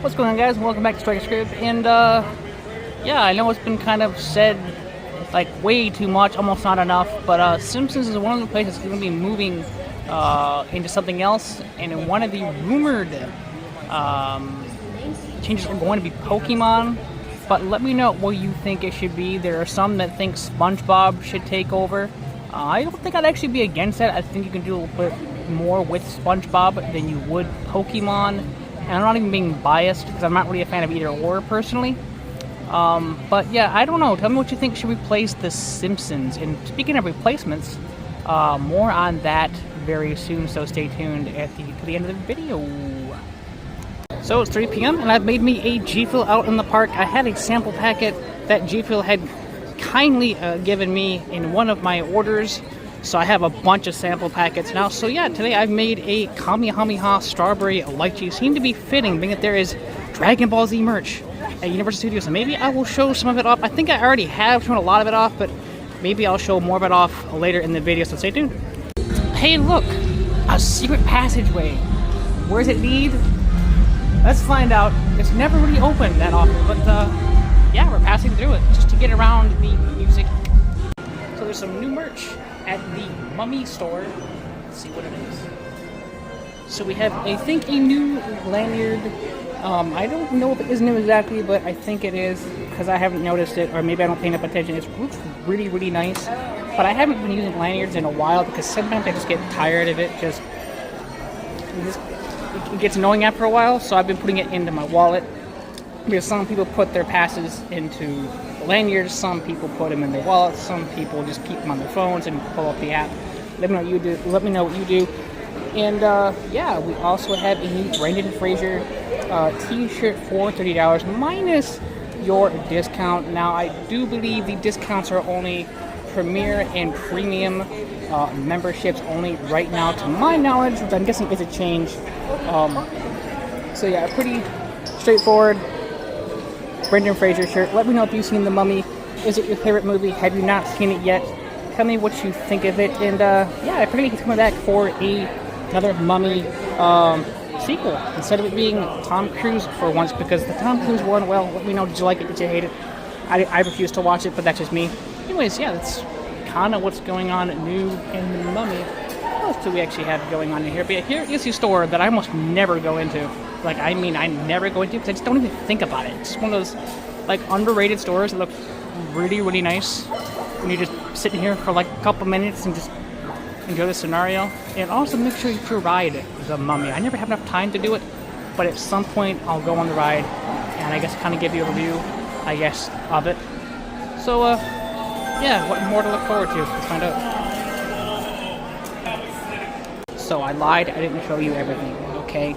What's going on, guys? Welcome back to Striker Script. And yeah, I know it's been kind of said like way too much, almost not enough, but Simpsons is one of the places that's going to be moving into something else, and one of the rumored changes are going to be Pokemon. But let me know what you think it should be. There are some that think SpongeBob should take over. I don't think I'd actually be against that. I think you can do a little bit more with SpongeBob than you would Pokemon. And I'm not even being biased because I'm not really a fan of either or personally. But yeah, I don't know. Tell me what you think should replace The Simpsons. And speaking of replacements, more on that very soon. So stay tuned to the end of the video. So it's 3 p.m. and I've made me a G Fuel out in the park. I had a sample packet that G Fuel had kindly given me in one of my orders. So I have a bunch of sample packets now. So yeah, today I've made a Kamehameha Strawberry Lychee. Seemed to be fitting, being that there is Dragon Ball Z merch at Universal Studios. So maybe I will show some of it off. I think I already have shown a lot of it off, but maybe I'll show more of it off later in the video. So stay tuned. Hey, look! A secret passageway. Where does it lead? Let's find out. It's never really opened that often, but yeah, we're passing through it just to get around the music. So there's some new merch at the Mummy store. Let's see what it is. So we have, I think, a new lanyard. I don't know if it is new exactly, but I think it is because I haven't noticed it, or maybe I don't pay enough attention. It looks really, really nice, but I haven't been using lanyards in a while because sometimes I just get tired of it. It gets annoying after a while, so I've been putting it into my wallet. Because some people put their passes into lanyards, some people put them in their wallets, some people just keep them on their phones and pull up the app. Let me know what you do. Let me know what you do. And yeah, we also have a new Brendan Fraser t-shirt for $30 minus your discount. Now, I do believe the discounts are only Premier and Premium memberships only right now, to my knowledge, which I'm guessing is a change. So yeah, pretty straightforward Brendan Fraser shirt. Let me know if you've seen The Mummy. Is it your favorite movie? Have you not seen it yet? Tell me what you think of it. And yeah, apparently he's coming back for another Mummy sequel instead of it being Tom Cruise for once, because the Tom Cruise one, well, let me know, did you like it, did you hate it? I refuse to watch it, but that's just me. Anyways, yeah, that's kind of what's going on new in The Mummy. What else do we actually have going on in here? But yeah, here is a store that I almost never go into. Like, I mean, I never go into because I just don't even think about it. It's one of those, like, underrated stores that look really, really nice when you're just sitting here for, like, a couple minutes and just enjoy the scenario. And also make sure you ride The Mummy. I never have enough time to do it, but at some point I'll go on the ride and I guess kind of give you a review, I guess, of it. So, yeah, what more to look forward to? Let's find out. So I lied. I didn't show you everything. Okay.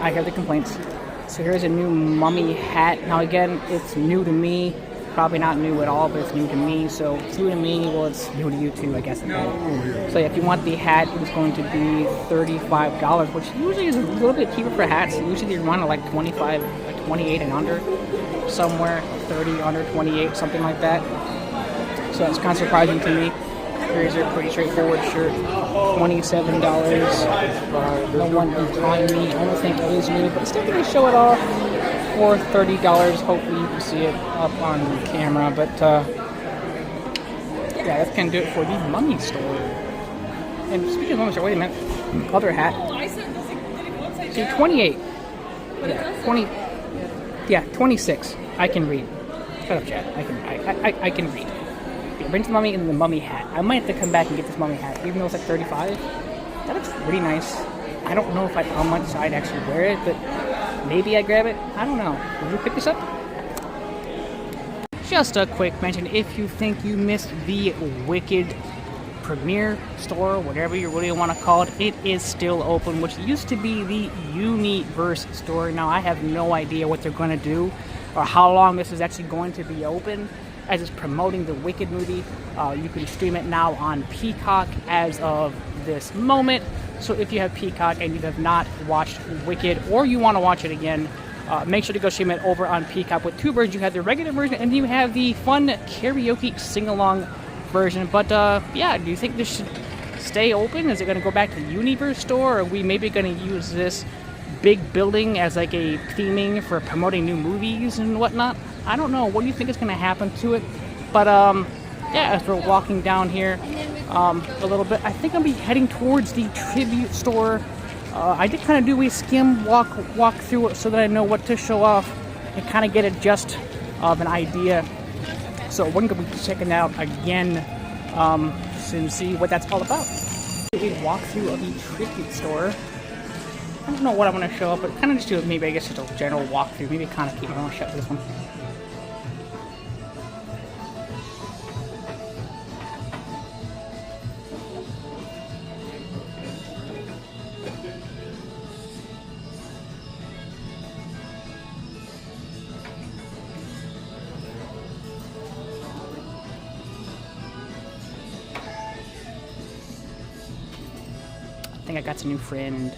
I have the complaints. So here's a new Mummy hat. Now again, it's new to me. Probably not new at all, but it's new to me. So it's new to me. Well, it's new to you too, I guess. Okay. So yeah, if you want the hat, it's going to be $35, which usually is a little bit cheaper for hats. Usually you're running like 25, like 28 and under. Somewhere 30 under 28, something like that. So that's kind of surprising to me. Here's a pretty straightforward shirt, $27. No one behind me. I don't think it is new, but still going to show it off for $30. Hopefully you can see it up on camera. But yeah, that's going to do it for the Mummy store. And speaking of Mummy store, wait a minute. Other hat. See, 28. Yeah, 20. Yeah, 26. I can read. Shut up, chat. I can read. Bring the Mummy and the Mummy hat. I might have to come back and get this Mummy hat, even though it's like $35. That looks really nice. I don't know how much I'd actually wear it, but maybe I grab it. I don't know. Would you pick this up? Just a quick mention: if you think you missed the Wicked Premiere store, whatever you really want to call it, it is still open, which used to be the Universe store. Now I have no idea what they're going to do or how long this is actually going to be open, as it's promoting the Wicked movie. You can stream it now on Peacock as of this moment. So if you have Peacock and you have not watched Wicked, or you want to watch it again, make sure to go stream it over on Peacock with two versions. You have the regular version and you have the fun karaoke sing-along version. But yeah, do you think this should stay open? Is it going to go back to the Universe store, or are we maybe going to use this big building as like a theming for promoting new movies and whatnot. I don't know. What do you think is going to happen to it? But yeah, as we're walking down here a little bit, I think I'll be heading towards the Tribute store. I did kind of do a skim walk through it so that I know what to show off and kind of get a gist of an idea. So we're going to be checking out again soon, see what that's all about. A walkthrough of the Tribute store. I don't know what I'm going to show up, but kind of just do maybe, I guess, just a general walkthrough. Maybe kind of keep my mouth shut for this one. I think I got some new friend.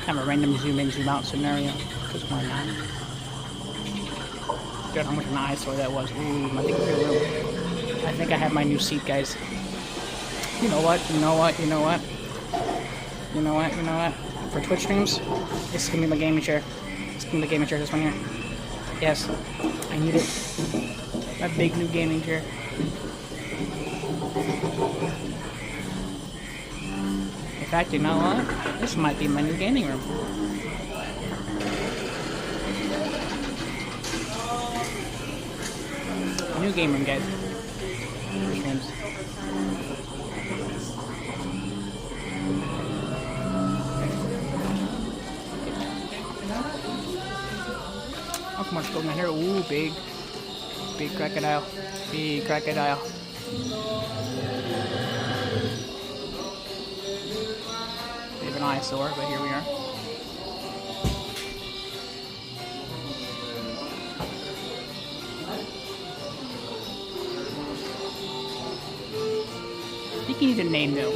Kind of a random zoom in, zoom out scenario, because why not? Forgot how much of an eyesore that was. Ooh, I think I have my new seat, guys. You know what? For Twitch streams, this is gonna be my gaming chair. This is gonna be the gaming chair, this one here. Yes, I need it. My big new gaming chair. In fact, you know what? This might be my new gaming room. New game room, guys. How much gold in here? Ooh, big crocodile. Big crocodile. An eyesore, but here we are. Speaking of name, though.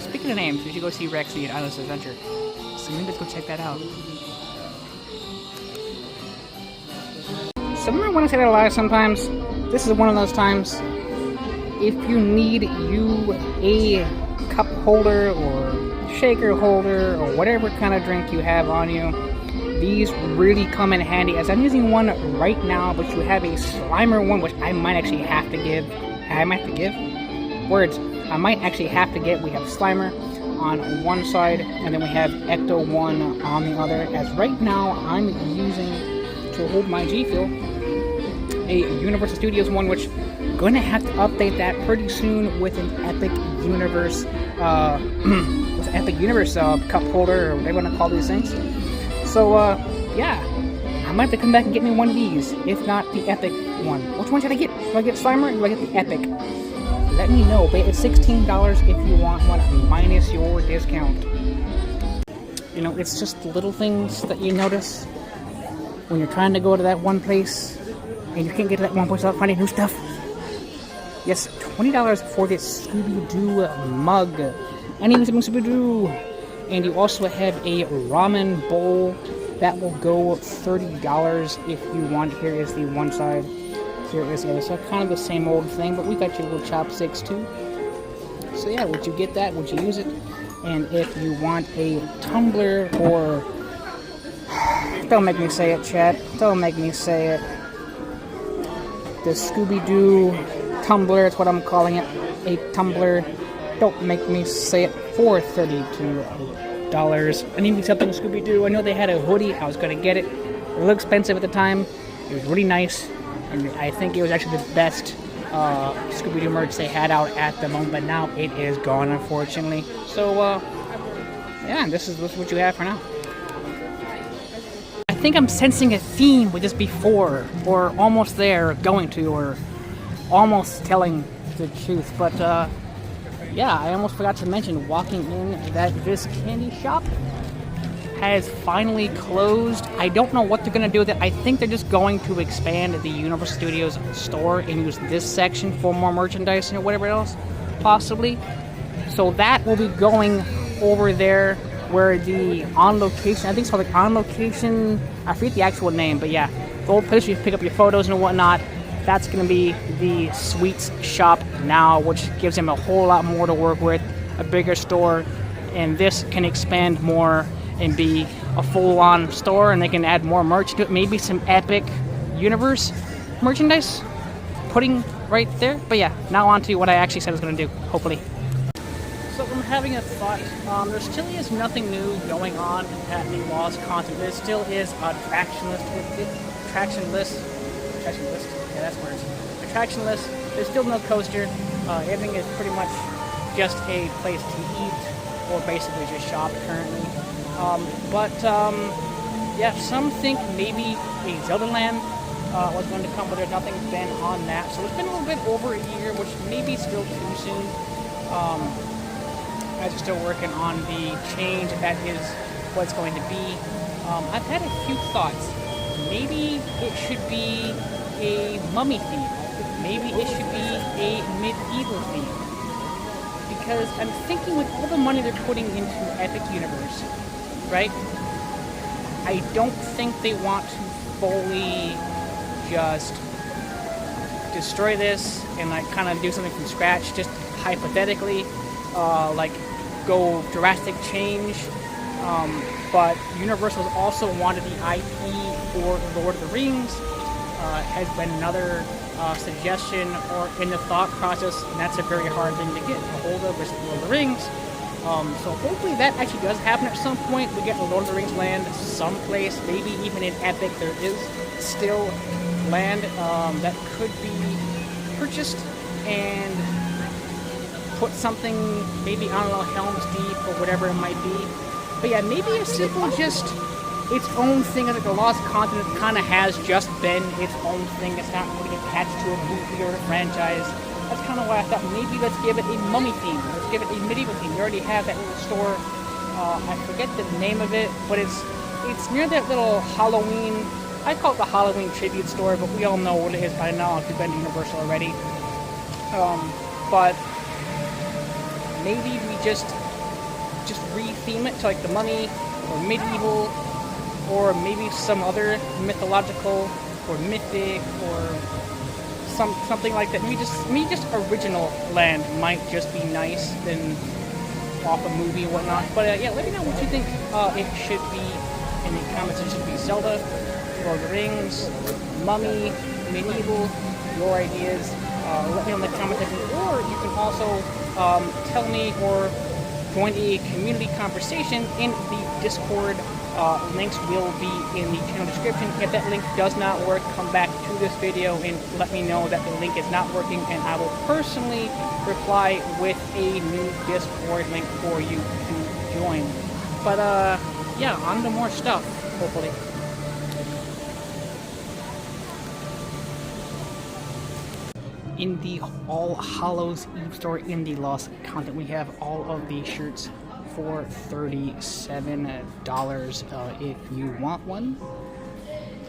Speaking of names, we should go see Rexy at Islands Adventure. So maybe let's go check that out. So remember when I say that a lot sometimes? This is one of those times. If you need a cup holder or shaker holder or whatever kind of drink you have on you, these really come in handy, as I'm using one right now, but you have a Slimer one, which I might actually have to give. I might actually have to get. We have Slimer on one side, and then we have Ecto-1 on the other, as right now I'm using, to hold my G Fuel, a Universal Studios one, which I'm going to have to update that pretty soon with an Epic Universe cup holder, or whatever you want to call these things. So yeah, I might have to come back and get me one of these, if not the Epic one. Which one should I get? Do I get Slimer or do I get the Epic? Let me know, but it's $16 if you want one, minus your discount. You know, it's just little things that you notice when you're trying to go to that one place and you can't get to that one place without finding new stuff. Yes, $20 for this Scooby-Doo mug. And even something Scooby-Doo. And you also have a ramen bowl that will go $30 if you want. Here is the one side. Here is the other side. Kind of the same old thing, but we got your little chopsticks too. So yeah, would you get that? Would you use it? And if you want a tumbler or... Don't make me say it, chat. Don't make me say it. The Scooby-Doo tumbler, that's what I'm calling it. A tumbler. Don't make me say it, for $32. And even something Scooby-Doo. I know they had a hoodie. I was going to get it. A little expensive at the time. It was really nice. And I think it was actually the best Scooby-Doo merch they had out at the moment, but now it is gone, unfortunately. So, yeah, this is what you have for now. I think I'm sensing a theme with this before, or almost there, or going to, or almost telling the truth. But, yeah, I almost forgot to mention, walking in, that this candy shop has finally closed. I don't know what they're going to do with it. I think they're just going to expand the Universal Studios store and use this section for more merchandise or whatever else, possibly. So that will be going over there where the On Location, I think it's called like On Location, I forget the actual name, but yeah, the old place where you pick up your photos and whatnot, that's going to be the Sweets shop now, which gives them a whole lot more to work with, a bigger store, and this can expand more and be a full-on store, and they can add more merch to it, maybe some Epic Universe merchandise putting right there. But yeah, now on to what I actually said I was going to do, hopefully. So I'm having a thought. There still is nothing new going on at the Lost Continent. There still is an attraction list. Yeah, that's where it's attraction list. There's still no coaster. Everything is pretty much just a place to eat or basically just shop currently. Yeah, some think maybe a Zelda Land was going to come, but there's nothing been on that. So it's been a little bit over a year, which may be still too soon. As we're still working on the change, that is what it's going to be. I've had a few thoughts. Maybe it should be a mummy theme. Maybe it should be a medieval theme. Because I'm thinking with all the money they're putting into Epic Universe, right? I don't think they want to fully just destroy this and like kind of do something from scratch, just hypothetically, like go drastic change. But Universal's also wanted the IP for Lord of the Rings. Has been another suggestion or in the thought process, and that's a very hard thing to get a hold of, is Lord of the Rings. So hopefully that actually does happen at some point. We get the Lord of the Rings land someplace, maybe even in Epic there is still land that could be purchased and put something, maybe, I don't know, Helm's Deep or whatever it might be. But yeah, maybe a simple just its own thing, like the Lost Continent kind of has just been its own thing. It's not really attached to a movie or a franchise. That's kind of why I thought maybe let's give it a mummy theme. Let's give it a medieval theme. We already have that little store. I forget the name of it, but it's near that little Halloween. I call it the Halloween tribute store, but we all know what it is by now if you've been to Universal already. But maybe we just re-theme it to like the mummy or medieval, or maybe some other mythological or mythic or something like that. Maybe just original land might just be nice than off a movie and whatnot. But yeah, let me know what you think it should be in the comments. It should be Zelda, Lord of the Rings, Mummy, Medieval, your ideas. Let me know in the comment section, or you can also tell me or join a community conversation in the Discord. Links will be in the channel description. If that link does not work, come back to this video and let me know that the link is not working, and I will personally reply with a new Discord link for you to join. But yeah, on to more stuff, hopefully. In the All Hallows Eve store in the Lost Continent, we have all of these shirts for $37 if you want one.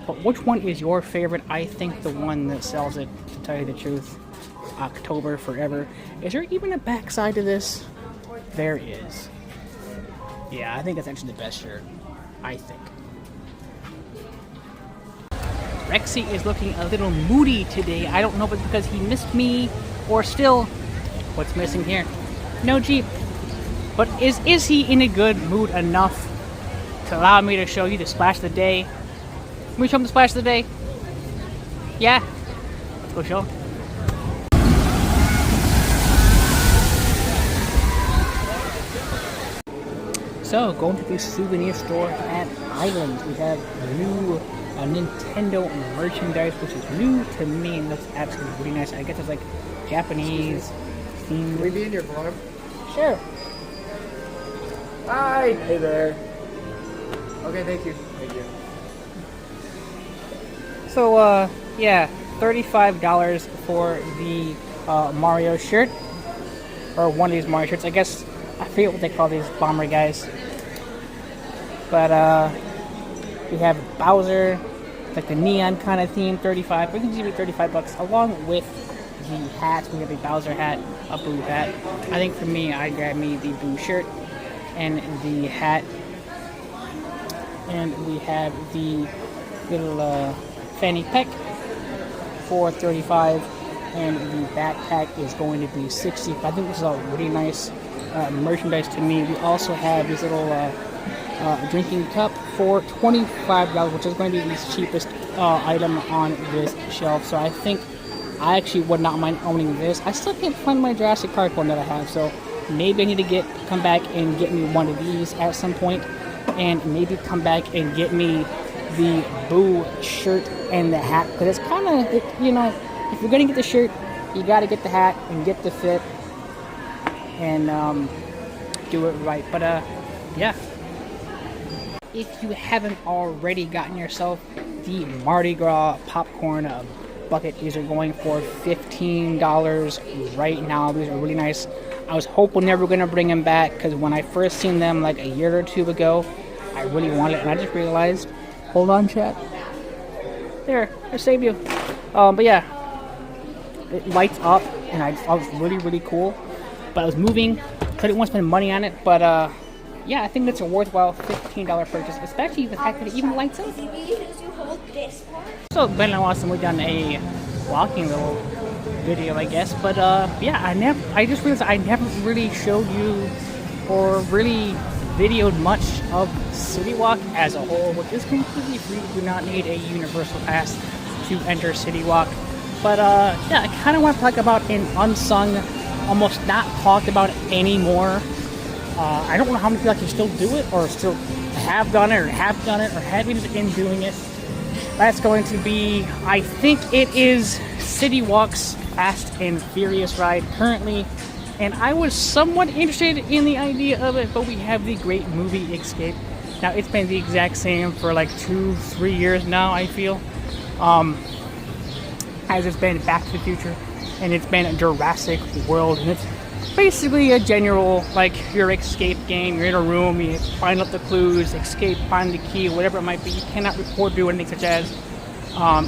But which one is your favorite? I think the one that sells it, to tell you the truth, October Forever. Is there even a backside to this? There is. Yeah, I think that's actually the best shirt. I think. Rexy is looking a little moody today. I don't know if it's because he missed me or still. What's missing here? No Jeep. But is he in a good mood enough to allow me to show you the splash of the day? Can we show him the splash of the day? Yeah? Let's go show him. So, going to the souvenir store at Islands, we have new Nintendo merchandise, which is new to me and looks absolutely really nice. I guess it's like Japanese themed. Can we be in your vlog? Sure. Hi. Hey there. Okay, thank you. Thank you. So, yeah, $35 for the Mario shirt, or one of these Mario shirts. I guess I forget what they call these bomber guys. But we have Bowser, like the neon kind of theme, 35. We can give it $35 along with the hats. We have a Bowser hat, a Boo hat. I think for me, I grabbed me the Boo shirt and the hat. And we have the little fanny pack for $35, and the backpack is going to be $60. I think this is all really nice merchandise to me. We also have this little drinking cup for $25, which is going to be the cheapest item on this shelf. So I think I actually would not mind owning this. I still can't find my Jurassic Park one that I have, so maybe I need to come back and get me one of these at some point, and maybe come back and get me the Boo shirt and the hat, because it's kind of, you know, if you're gonna get the shirt, you got to get the hat and get the fit and do it right. But yeah, if you haven't already gotten yourself the Mardi Gras popcorn bucket, these are going for $15 right now. These are really nice. I was hoping they were gonna bring them back, because when I first seen them like a year or two ago, I really wanted it, and I just realized, hold on chat, there, I saved you. But yeah, it lights up, and I thought it was really, really cool. But I was moving, couldn't want to spend money on it. But yeah, I think it's a worthwhile $15 purchase, especially the fact that it even lights up. So Ben and I watched we've done a walking little video, I guess. But yeah, I just realized I never really showed you or really videoed much of City Walk as a whole, which is completely free. You do not need a universal pass to enter City Walk. But yeah, I kind of want to talk about an unsung, almost not talked about anymore. I don't know how many people actually still do it, or still have done it, or have been doing it. That's going to be, I think it is City Walk's Fast and Furious ride currently. And I was somewhat interested in the idea of it, but we have the great movie Escape. Now, it's been the exact same for like 2-3 years now, I feel. As it's been Back to the Future, and it's been Jurassic World, and it's basically a general, like, your escape game. You're in a room, you find out the clues, escape, find the key, whatever it might be. You cannot record do anything such as.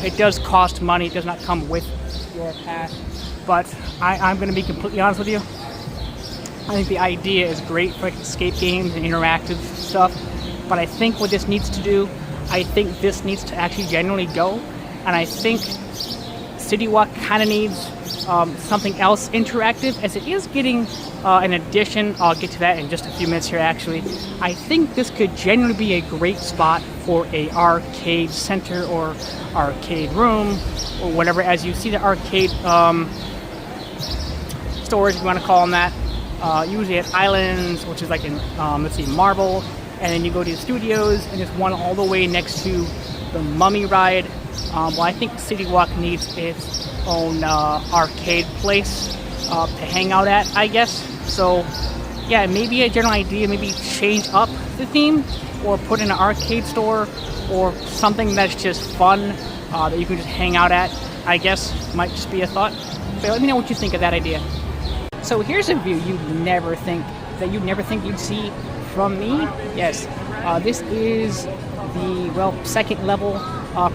It does cost money, it does not come with your pass. But I'm going to be completely honest with you. I think the idea is great for escape games and interactive stuff. But I think what this needs to do, I think this needs to actually genuinely go. And I think City Walk kind of needs something else interactive, as it is getting an addition. I'll get to that in just a few minutes here, actually. I think this could genuinely be a great spot for a arcade center or arcade room or whatever. As you see the arcade stores, if you want to call them that, usually at Islands, which is like in, let's see, Marble, and then you go to the studios, and there's one all the way next to the Mummy ride. Well, I think City Walk needs its own arcade place to hang out at, I guess. So, yeah, maybe a general idea, maybe change up the theme, or put in an arcade store, or something that's just fun that you can just hang out at, I guess, might just be a thought. So let me know what you think of that idea. So here's a view you'd never think you'd see from me. Yes, this is the, well, second level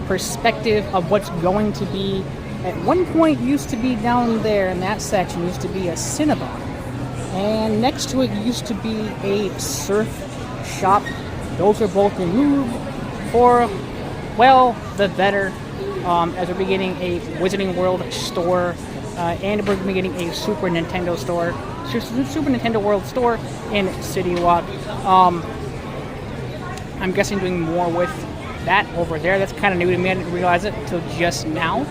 perspective of what's going to be, at one point used to be down there in that section, used to be a Cinnabon. And next to it used to be a surf shop. Those are both removed for, well, the better, as we're getting a Wizarding World store, and we're getting a Super Nintendo store, Super Nintendo World store in City Walk. I'm guessing doing more with that over there. That's kind of new to me. I didn't realize it until just now.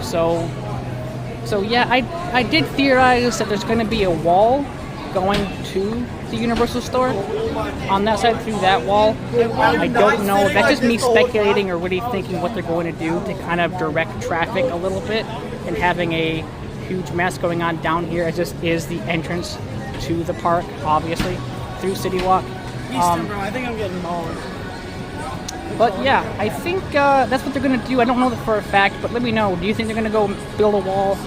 So yeah, I did theorize that there's going to be a wall going to the Universal store on that side through that wall. I don't know. That's just me speculating or really thinking what they're going to do to kind of direct traffic a little bit, and having a huge mess going on down here as this is the entrance to the park, obviously, through City Walk. I think I'm getting mauled. But yeah, I think that's what they're going to do. I don't know that for a fact, but let me know. Do you think they're going to go build a wall,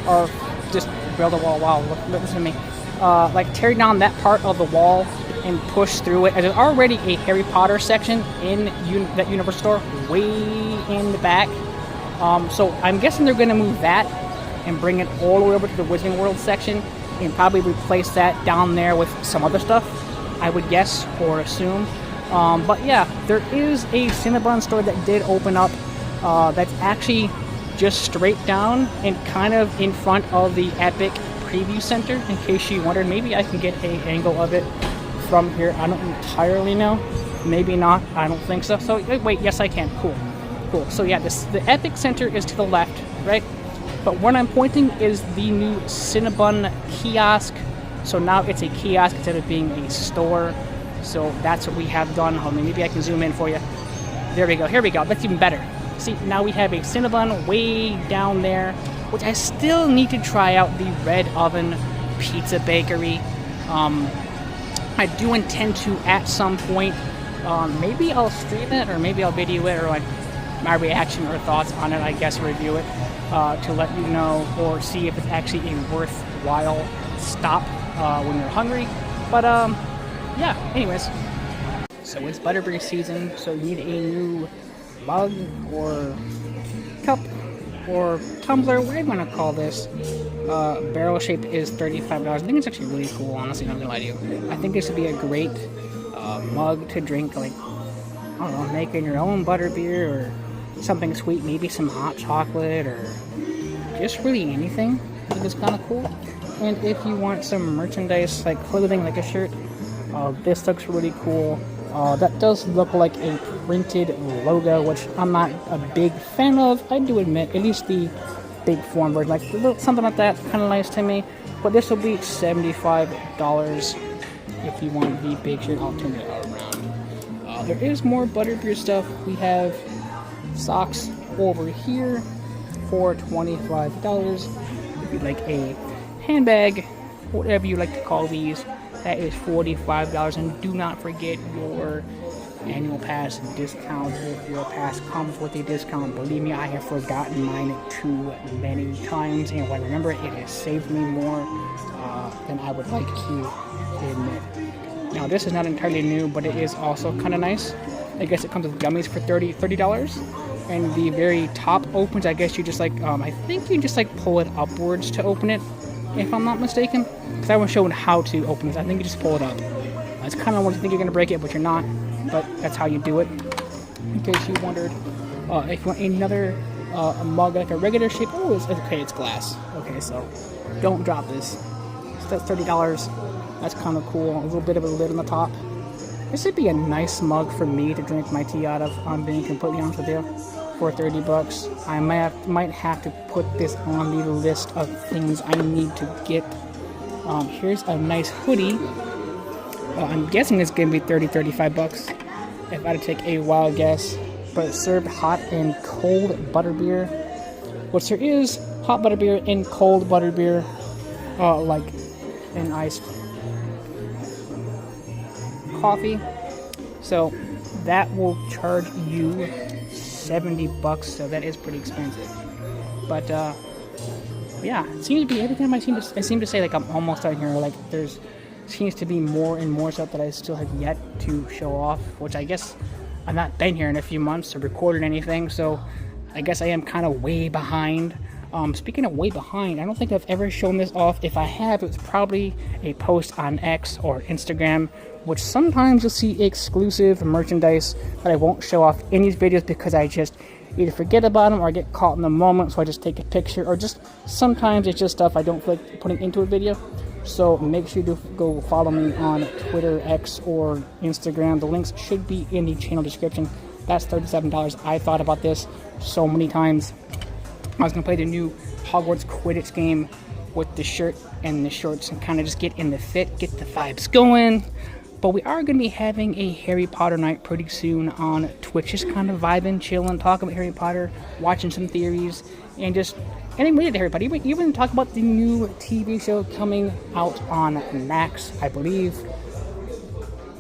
or just build a wall? Wow, listen to me. Like tear down that part of the wall and push through it. And there's already a Harry Potter section in that Universal store way in the back. So I'm guessing they're going to move that and bring it all the way over to the Wizarding World section and probably replace that down there with some other stuff, I would guess or assume. But yeah, there is a Cinnabon store that did open up that's actually just straight down and kind of in front of the Epic Preview Center, in case you wondered. Maybe I can get an angle of it from here. I don't entirely know. Maybe not. I don't think so. So wait, yes I can. Cool. So yeah, the Epic Center is to the left, right? But where I'm pointing is the new Cinnabon kiosk. So now it's a kiosk instead of being a store. So that's what we have done. Hold on, maybe I can zoom in for you. There we go. Here we go. That's even better. See, now we have a Cinnabon way down there, which I still need to try out the Red Oven Pizza Bakery. I do intend to at some point. Maybe I'll stream it, or maybe I'll video it, or like my reaction or thoughts on it, I guess, review it, to let you know or see if it's actually a worthwhile stop when you're hungry. But yeah, anyways, so it's Butterbeer season, so you need a new mug or cup or tumbler, what do you want to call this. Barrel shape is $35. I think it's actually really cool, honestly, not gonna lie to you. I think this would be a great mug to drink, like, I don't know, making your own butterbeer or something sweet, maybe some hot chocolate or just really anything. I think it's kind of cool. And if you want some merchandise, like clothing, like a shirt, this looks really cool. That does look like a printed logo, which I'm not a big fan of, I do admit. At least the big form version, like something like that, kind of nice to me. But this will be $75 if you want the big shirt. I'll turn it around. There is more butterbeer stuff. We have socks over here for $25. If you'd like a handbag, whatever you like to call these, that is $45. And do not forget your annual pass discount. If your pass comes with a discount, believe me, I have forgotten mine too many times, and when I remember it has saved me more than I would like to admit. Now this is not entirely new, but it is also kind of nice. I guess it comes with gummies for $30, and the very top opens. I guess you just like I think you just like pull it upwards to open it, if I'm not mistaken, because I was shown how to open this. I think you just pull it up. It's kind of when you think you're gonna break it, but you're not. But that's how you do it. In case you wondered, if you want another mug like a regular shape, oh, it's okay, it's glass. Okay, so don't drop this. So that's $30. That's kind of cool. A little bit of a lid on the top. This would be a nice mug for me to drink my tea out of. I'm being completely honest with you. For $30, I might have to put this on the list of things I need to get. Here's a nice hoodie. I'm guessing it's gonna be $35 if I had to take a wild guess. But it's served hot and cold butterbeer, which there is hot butterbeer and cold butterbeer, like an iced coffee. So that will charge you $70, so that is pretty expensive. But yeah, it seems to be every time I seem to say, like, I'm almost out here, like there's seems to be more and more stuff that I still have yet to show off, which I guess I've not been here in a few months or recorded anything, so I guess I am kind of way behind. Speaking of way behind, I don't think I've ever shown this off. If I have, it's probably a post on X or Instagram, which sometimes you'll see exclusive merchandise that I won't show off in these videos because I just either forget about them or I get caught in the moment, so I just take a picture, or just sometimes it's just stuff I don't feel like putting into a video. So make sure you go follow me on Twitter, X, or Instagram. The links should be in the channel description. That's $37. I thought about this so many times. I was going to play the new Hogwarts Quidditch game with the shirt and the shorts and kind of just get in the fit, get the vibes going. But we are going to be having a Harry Potter night pretty soon on Twitch. Just kind of vibing, chilling, talking about Harry Potter, watching some theories, and just getting related to Harry Potter. Even talk about the new TV show coming out on Max, I believe,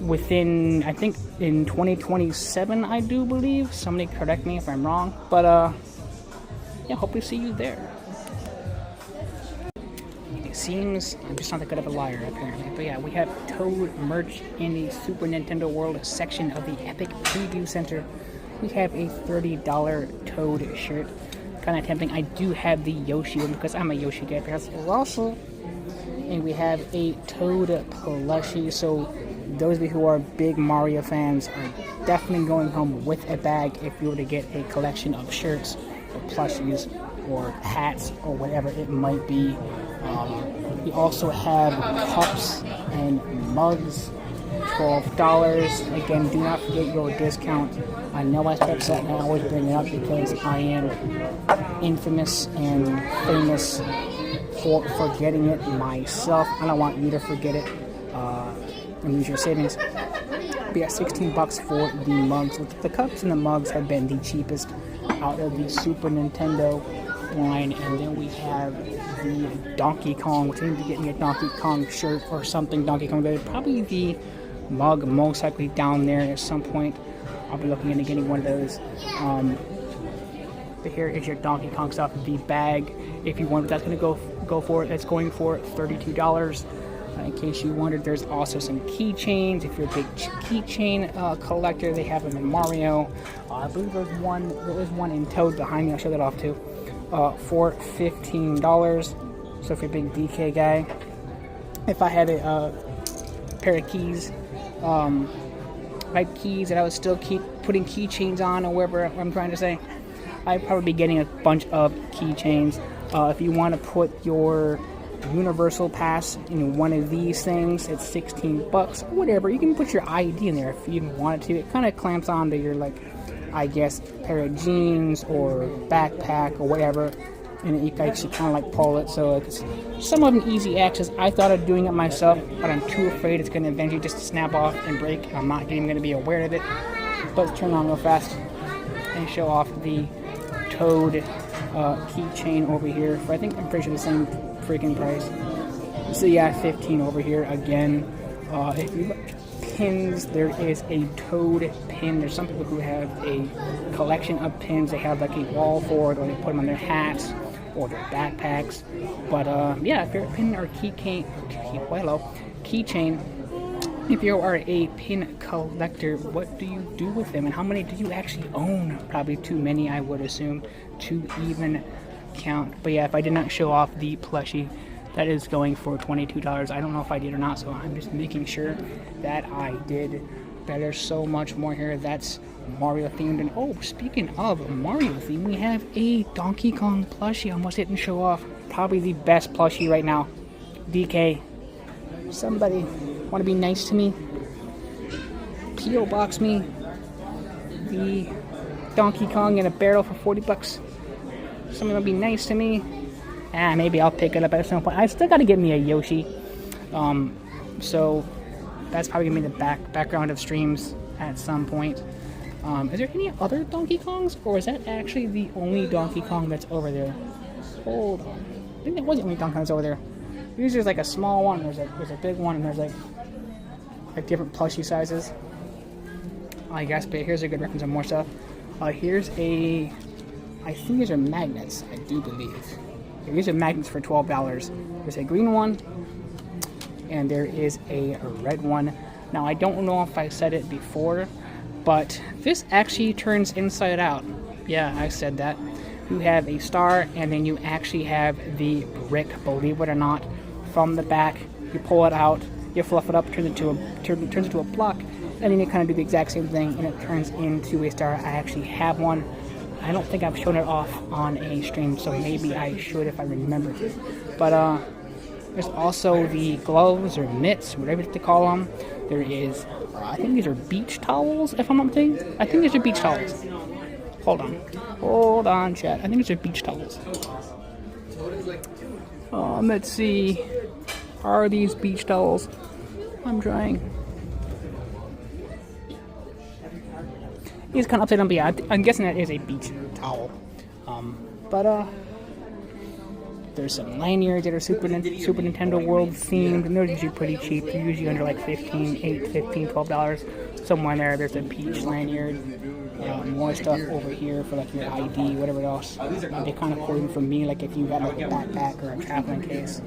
within, I think, in 2027, I do believe. Somebody correct me if I'm wrong. But, yeah, hope to see you there. Seems I'm just not that good of a liar, apparently. But yeah, we have Toad merch in the Super Nintendo World section of the Epic Preview Center. We have a $30 Toad shirt. Kind of tempting. I do have the Yoshi one because I'm a Yoshi guy. Because also, and we have a Toad plushie. So those of you who are big Mario fans are definitely going home with a bag if you were to get a collection of shirts or plushies or hats or whatever it might be. We also have cups and mugs, $12. Again, do not forget your discount. I know I said upset and I always bring it up because I am infamous and famous for forgetting it myself. I don't want you to forget it and lose your savings. But yeah, $16 for the mugs. The cups and the mugs have been the cheapest out of the Super Nintendo line, and then we have the Donkey Kong, which I need to get me a Donkey Kong shirt or something Donkey Kong related. Probably the mug, most likely down there at some point. I'll be looking into getting one of those. But here is your Donkey Kong stuff. The bag, if you want, that's going to go for it. It's going for $32. In case you wondered, there's also some keychains. If you're a big keychain collector, they have them in Mario. I believe there is one in Toad behind me. I'll show that off too. For $15. So if you're a big DK guy, if I had a pair of keys, like keys that I would still keep putting keychains on, or whatever I'm trying to say, I'd probably be getting a bunch of keychains. If you want to put your Universal Pass in one of these things, it's $16. Whatever, you can put your ID in there if you even wanted to. It kind of clamps onto your, like, I guess, pair of jeans or backpack or whatever, and you can actually kind of like pull it. So it's somewhat an easy access. I thought of doing it myself, but I'm too afraid it's going to eventually just snap off and break. I'm not even going to be aware of it. But let's turn on real fast and show off the Toad keychain over here. For, I think I'm pretty sure the same freaking price. So yeah, $15 over here again. If you look pins, there is a Toad pin. There's some people who have a collection of pins. They have like a wall for it, or they put them on their hats or their backpacks. But yeah, if you're a pin or keychain, if you are a pin collector, what do you do with them, and how many do you actually own? Probably too many, I would assume, to even count. But yeah, if I did not show off the plushie, that is going for $22. I don't know if I did or not, so I'm just making sure that I did. But there's so much more here that's Mario themed. And oh, speaking of Mario theme, we have a Donkey Kong plushie. I almost didn't show off. Probably the best plushie right now. DK, somebody want to be nice to me? P.O. Box me the Donkey Kong in a barrel for $40. Somebody want to be nice to me? Maybe I'll pick it up at some point. I still got to get me a Yoshi. So that's probably going to be the background of streams at some point. Is there any other Donkey Kongs? Or is that actually the only Donkey Kong that's over there? Hold on. I think that was the only Donkey Kong that's over there. Usually there's like a small one, there's a big one, and there's like different plushie sizes. I guess, but here's a good reference on more stuff. Here's a... I think these are magnets, I do believe. These are magnets for $12. There's a green one, and there is a red one. Now, I don't know if I said it before, but this actually turns inside out. Yeah, I said that. You have a star, and then you actually have the brick, believe it or not, from the back. You pull it out, you fluff it up, turns it into a block, and then you kind of do the exact same thing, and it turns into a star. I actually have one. I don't think I've shown it off on a stream, so maybe I should if I remember to. But there's also the gloves or mitts, whatever they call them. There is, I think these are beach towels, if I'm not mistaken. I think these are beach towels. Hold on, chat. I think these are beach towels. Let's see. Are these beach towels? I'm trying. He's kind of upside down, but yeah, I'm guessing that is a beach towel. But there's some lanyards that are Super Nintendo World themed, and they're usually pretty cheap. They're usually under like $12. Somewhere in there, there's a peach lanyard. More stuff over here for like your ID, whatever else. They kind of cool for me, like if you had like a backpack or a traveling case,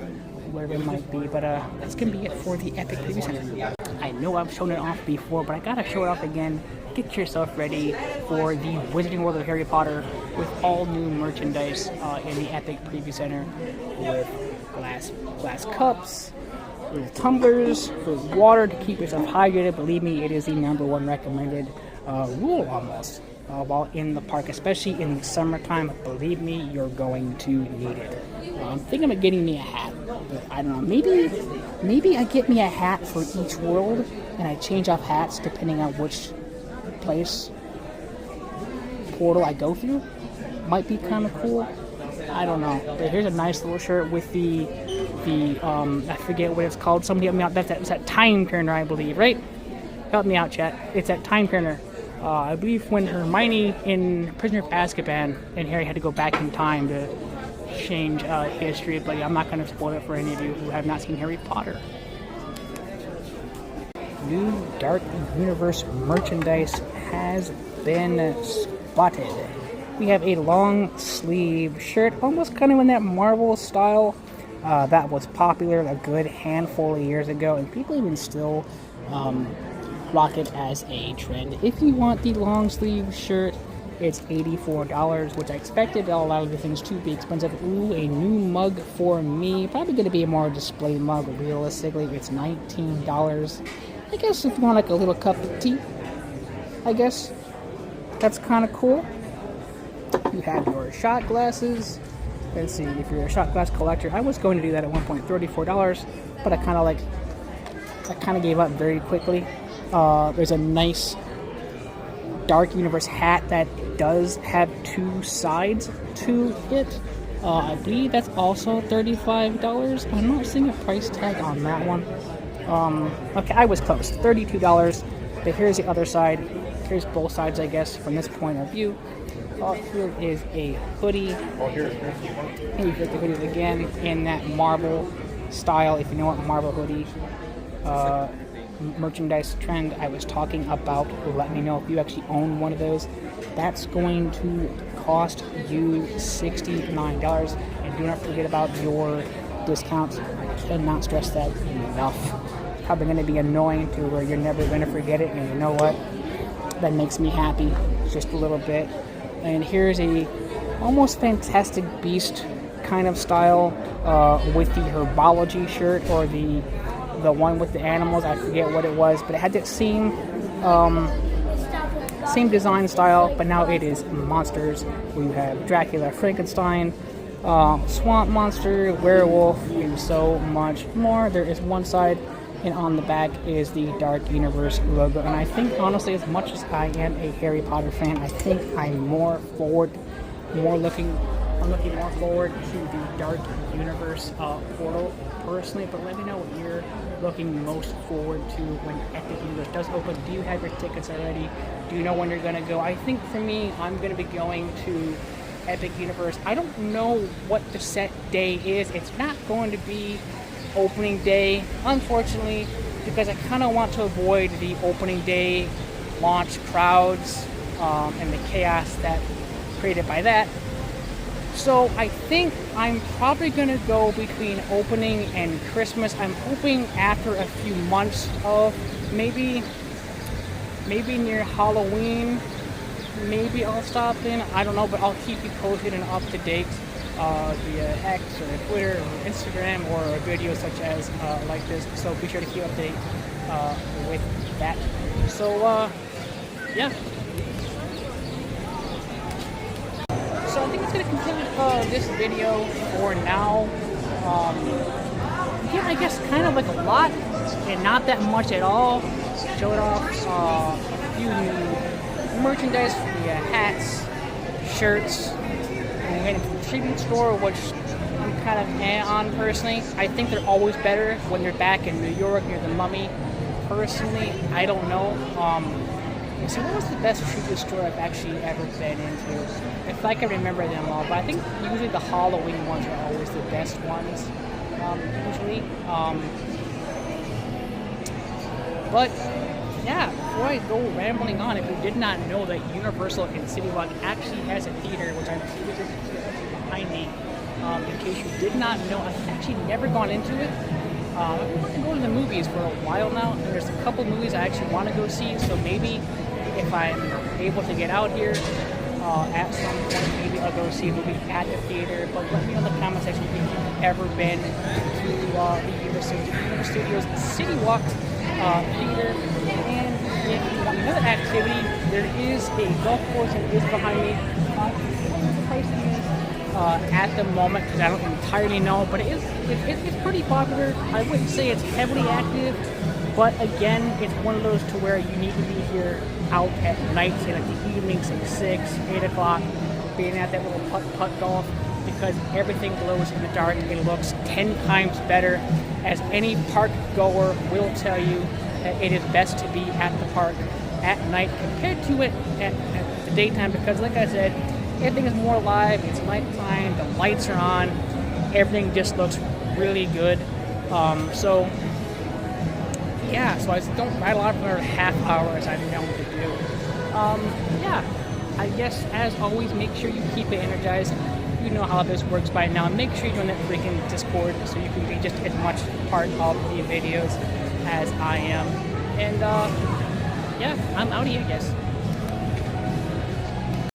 whatever it might be. But that's gonna be it for the Epic Preview Center. I know I've shown it off before, but I gotta show it off again. Get yourself ready for the Wizarding World of Harry Potter with all new merchandise in the Epic Preview Center with glass cups, with tumblers, with water to keep yourself hydrated. Believe me, it is the #1 recommended rule almost while in the park, especially in the summertime. Believe me, you're going to need it. I'm thinking of getting me a hat, but I don't know. Maybe I get me a hat for each world, and I change off hats depending on which place portal I go through. Might be kind of cool. I don't know. But here's a nice little shirt with the I forget what it's called. Somebody help me out. That's that time turner, I believe, right? Help me out, chat. It's that time turner. I believe when Hermione in Prisoner of Azkaban and Harry had to go back in time to change history. But yeah, I'm not going to spoil it for any of you who have not seen Harry Potter. New Dark Universe merchandise has been spotted. We have a long sleeve shirt, almost kind of in that Marvel style that was popular a good handful of years ago, and people even still rock it as a trend. If you want the long sleeve shirt, it's $84, which I expected a lot of the things to be expensive. Ooh, a new mug for me. Probably going to be a more display mug. Realistically, it's $19. I guess if you want like a little cup of tea, I guess that's kind of cool. You have your shot glasses. Let's see, if you're a shot glass collector, I was going to do that at one point, $34, but I kind of gave up very quickly. There's a nice Dark Universe hat that does have two sides to it. I believe that's also $35. I'm not seeing a price tag on that one. Okay, I was close. $32. But here's the other side. Here's both sides, I guess, from this point of view. Here is a hoodie. Here's the hoodie again in that Marvel style. If you know what Marvel hoodie merchandise trend I was talking about, let me know if you actually own one of those. That's going to cost you $69. And do not forget about your discounts. I cannot stress that enough. It's probably going to be annoying to where you're never going to forget it, and you know what? That makes me happy just a little bit. And here's a almost Fantastic Beast kind of style with the Herbology shirt, or the one with the animals. I forget what it was, but it had that same design style, but now it is monsters. We have Dracula, Frankenstein, swamp monster, werewolf, and so much more. There is one side, and on the back is the Dark Universe logo. And I think, honestly, as much as I am a Harry Potter fan, I think I'm looking more forward to the Dark Universe portal personally. But let me know what you're looking most forward to when Epic Universe does open. Do you have your tickets already? Do you know when you're going to go? I think for me, I'm going to be going to Epic Universe. I don't know what the set day is. It's not going to be opening day, unfortunately, because I kind of want to avoid the opening day launch crowds and the chaos that created by that. So I think I'm probably going to go between opening and Christmas. I'm hoping after a few months of maybe near Halloween, maybe I'll stop in. I don't know, but I'll keep you posted and up to date via X or Twitter or Instagram or videos such as like this. So be sure to keep up to date with that. So yeah. So I think it's going to conclude this video for now. Yeah, I guess kind of like a lot and not that much at all. Showed off a few new merchandise, hats, shirts. And we went into the tribute store, which I'm kind of on personally. I think they're always better when they're back in New York near the Mummy. Personally, I don't know. So what was the best Schuster store I've actually ever been into? If I can remember them all, but I think usually the Halloween ones are always the best ones. Usually. But yeah, before I go rambling on, if you did not know that Universal in City Walk actually has a theater, which I'm behind me. In case you did not know, I've actually never gone into it. I've wanted to go to the movies for a while now, and there's a couple movies I actually want to go see, so maybe if I'm able to get out here at some point, maybe I'll go see a movie at the theater. But let me know in the comment section if you've ever been to the Universal Studios City Walk theater. And if you want another activity, there is a golf course that is behind me. The price is at the moment, because I don't entirely know, but it's pretty popular. I wouldn't say it's heavily active, but again, it's one of those to where you need to be here out at night, say like the evening, say 6, 8 o'clock, being at that little putt-putt golf, because everything glows in the dark. It looks 10 times better, as any park goer will tell you that it is best to be at the park at night compared to it at the daytime, because like I said, everything is more alive, it's nighttime, the lights are on, everything just looks really good. So I don't ride a lot for another half hour as I'm known to do. I guess as always, make sure you keep it energized. You know how this works by now. Make sure you join that freaking Discord so you can be just as much part of the videos as I am. And I'm out of here, I guess.